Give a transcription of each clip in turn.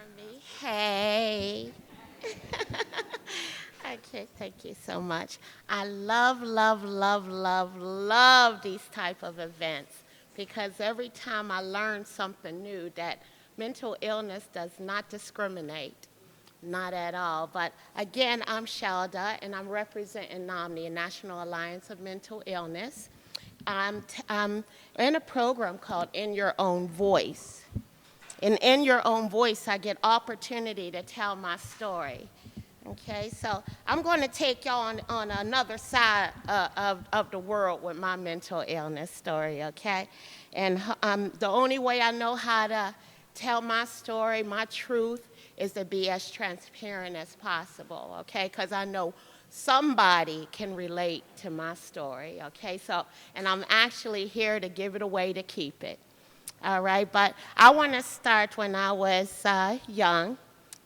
for me. Hey. Okay, thank you so much. I love, love, love, love, love these type of events because every time I learn something new that mental illness does not discriminate, not at all. But again, I'm Shelda and I'm representing NAMNI, National Alliance of Mental Illness. I'm in a program called In Your Own Voice. And in your own voice, I get opportunity to tell my story. Okay, so I'm going to take y'all on another side of the world with my mental illness story, okay? And the only way I know how to tell my story, my truth, is to be as transparent as possible, okay? Because I know somebody can relate to my story, okay? So, and I'm actually here to give it away to keep it. All right, but I want to start when I was young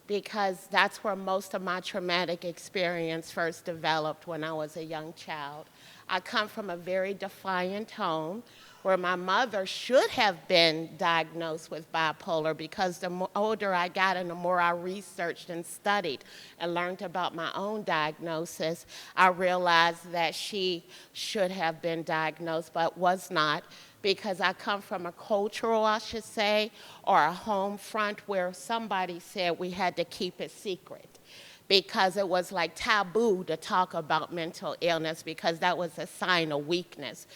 because that's where most of my traumatic experience first developed when I was a young child. I come from a very defiant home where my mother should have been diagnosed with bipolar because the older I got and the more I researched and studied and learned about my own diagnosis, I realized that she should have been diagnosed but was not because I come from a cultural, I should say, or a home front where somebody said we had to keep it secret because it was like taboo to talk about mental illness because that was a sign of weakness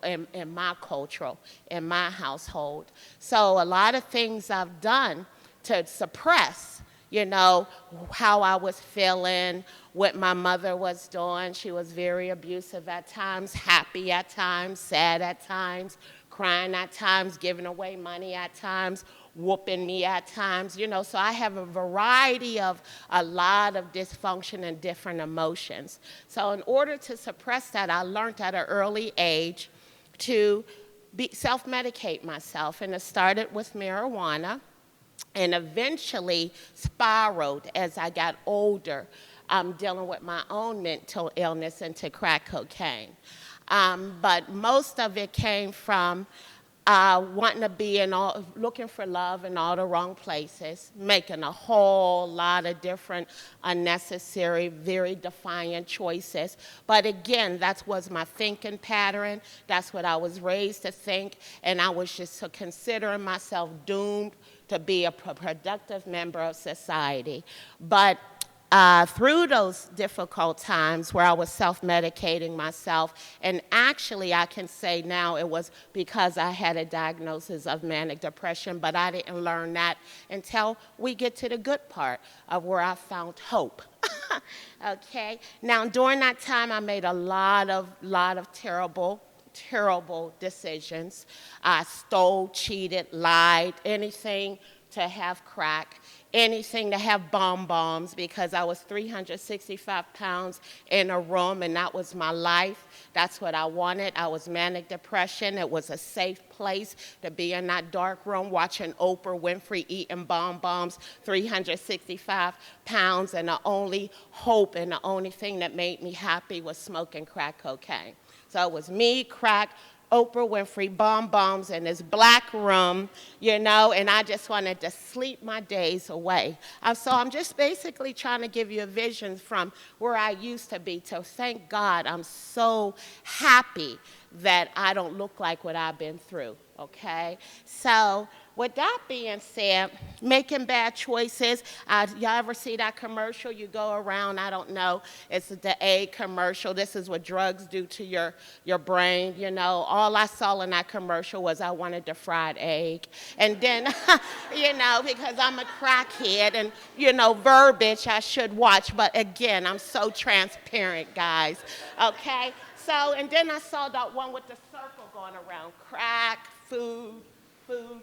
in my cultural, in my household. So a lot of things I've done to suppress, you know, how I was feeling, what my mother was doing. She was very abusive at times, happy at times, sad at times, crying at times, giving away money at times, whooping me at times, you know, so I have a variety of a lot of dysfunction and different emotions. So in order to suppress that, I learned at an early age to self-medicate myself, and it started with marijuana and eventually spiraled as I got older, dealing with my own mental illness into crack cocaine. But most of it came from wanting to be looking for love in all the wrong places, making a whole lot of different unnecessary, very defiant choices. But again, that was my thinking pattern. That's what I was raised to think, and I was just considering myself doomed to be a productive member of society. But through those difficult times where I was self-medicating myself, and actually I can say now it was because I had a diagnosis of manic depression, but I didn't learn that until we get to the good part of where I found hope. Okay, now during that time I made a lot of terrible decisions. I stole, cheated, lied, anything to have crack, anything to have bombs because I was 365 pounds in a room and that was my life. That's what I wanted. I was manic depression. It was a safe place to be in that dark room watching Oprah Winfrey eating bombs, 365 pounds, and the only hope and the only thing that made me happy was smoking crack cocaine. So it was me, crack, Oprah Winfrey, bombs in this black room, you know, and I just wanted to sleep my days away. So I'm just basically trying to give you a vision from where I used to be. So thank God I'm so happy that I don't look like what I've been through, okay? So with that being said, making bad choices, y'all ever see that commercial? You go around, I don't know, it's the egg commercial. This is what drugs do to your brain, you know. All I saw in that commercial was I wanted the fried egg. And then, you know, because I'm a crackhead and, you know, verbiage I should watch. But again, I'm so transparent, guys, okay? So, and then I saw that one with the circle going around, crack, food,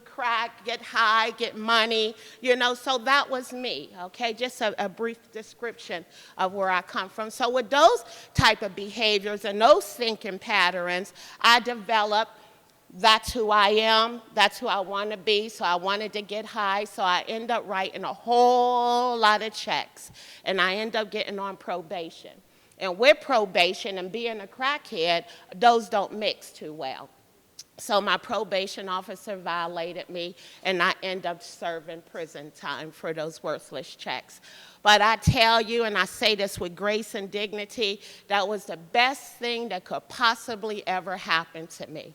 crack, get high, get money, you know, so that was me, okay? Just a brief description of where I come from. So with those type of behaviors and those thinking patterns, I developed, that's who I am, that's who I want to be, so I wanted to get high, so I end up writing a whole lot of checks, and I end up getting on probation. And with probation and being a crackhead, those don't mix too well. So my probation officer violated me, and I end up serving prison time for those worthless checks. But I tell you, and I say this with grace and dignity, that was the best thing that could possibly ever happen to me.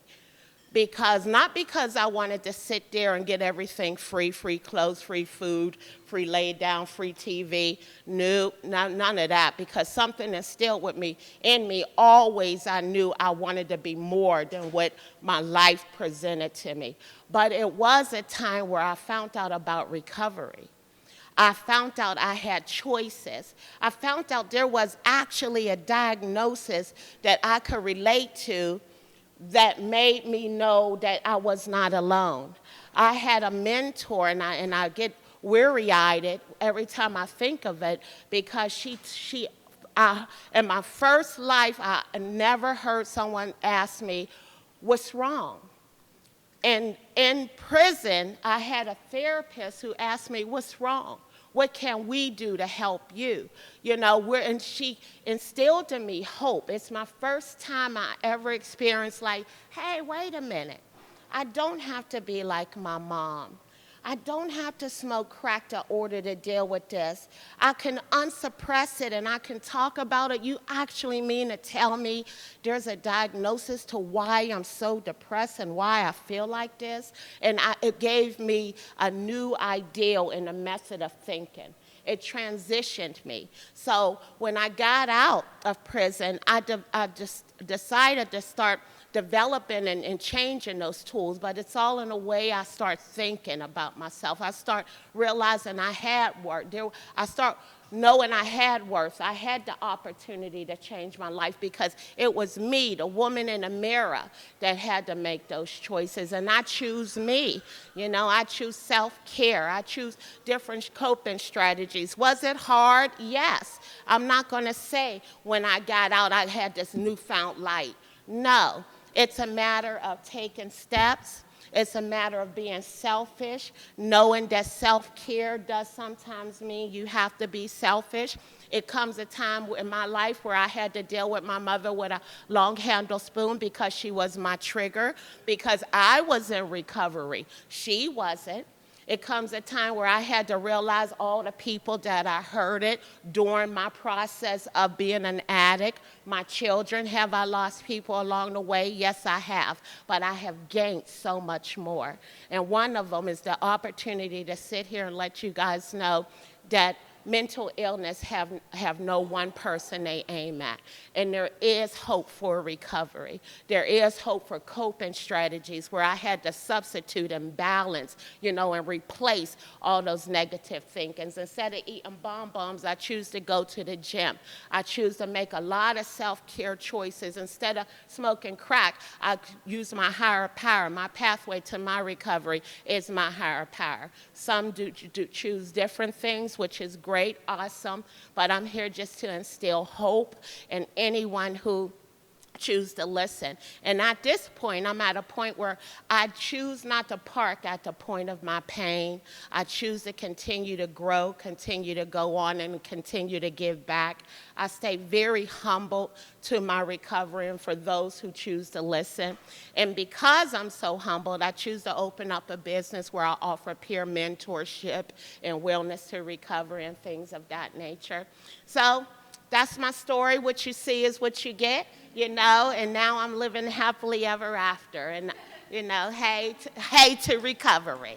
Not because I wanted to sit there and get everything free, free clothes, free food, free lay down, free TV. No, none of that, because something instilled in me, always I knew I wanted to be more than what my life presented to me. But it was a time where I found out about recovery. I found out I had choices. I found out there was actually a diagnosis that I could relate to that made me know that I was not alone. I had a mentor, and I get weary-eyed every time I think of it, because in my first life, I never heard someone ask me, what's wrong? And in prison, I had a therapist who asked me, what's wrong? What can we do to help you? And she instilled in me hope. It's my first time I ever experienced hey, wait a minute. I don't have to be like my mom. I don't have to smoke crack in order to deal with this. I can unsuppress it and I can talk about it. You actually mean to tell me there's a diagnosis to why I'm so depressed and why I feel like this? And it gave me a new ideal and a method of thinking. It transitioned me. So when I got out of prison, I just decided to start developing and changing those tools, but it's all in a way I start thinking about myself. I start realizing I had worth. I start knowing I had worth. I had the opportunity to change my life because it was me, the woman in the mirror, that had to make those choices. And I choose me. I choose self-care. I choose different coping strategies. Was it hard? Yes. I'm not going to say when I got out I had this newfound light. No. It's a matter of taking steps. It's a matter of being selfish, knowing that self-care does sometimes mean you have to be selfish. It comes a time in my life where I had to deal with my mother with a long-handled spoon because she was my trigger, because I was in recovery. She wasn't. It comes a time where I had to realize all the people that I hurted during my process of being an addict. My children, have I lost people along the way? Yes, I have. But I have gained so much more. And one of them is the opportunity to sit here and let you guys know that mental illness have no one person they aim at. And there is hope for recovery. There is hope for coping strategies where I had to substitute and balance, and replace all those negative thinkings. Instead of eating bonbons, I choose to go to the gym. I choose to make a lot of self-care choices. Instead of smoking crack, I use my higher power. My pathway to my recovery is my higher power. Some do choose different things, which is great. Awesome, but I'm here just to instill hope in anyone who choose to listen. And at this point, I'm at a point where I choose not to park at the point of my pain. I choose to continue to grow, continue to go on, and continue to give back. I stay very humble to my recovery and for those who choose to listen. And because I'm so humbled, I choose to open up a business where I offer peer mentorship and wellness to recovery and things of that nature. So that's my story. What you see is what you get, and now I'm living happily ever after. And, hey to recovery.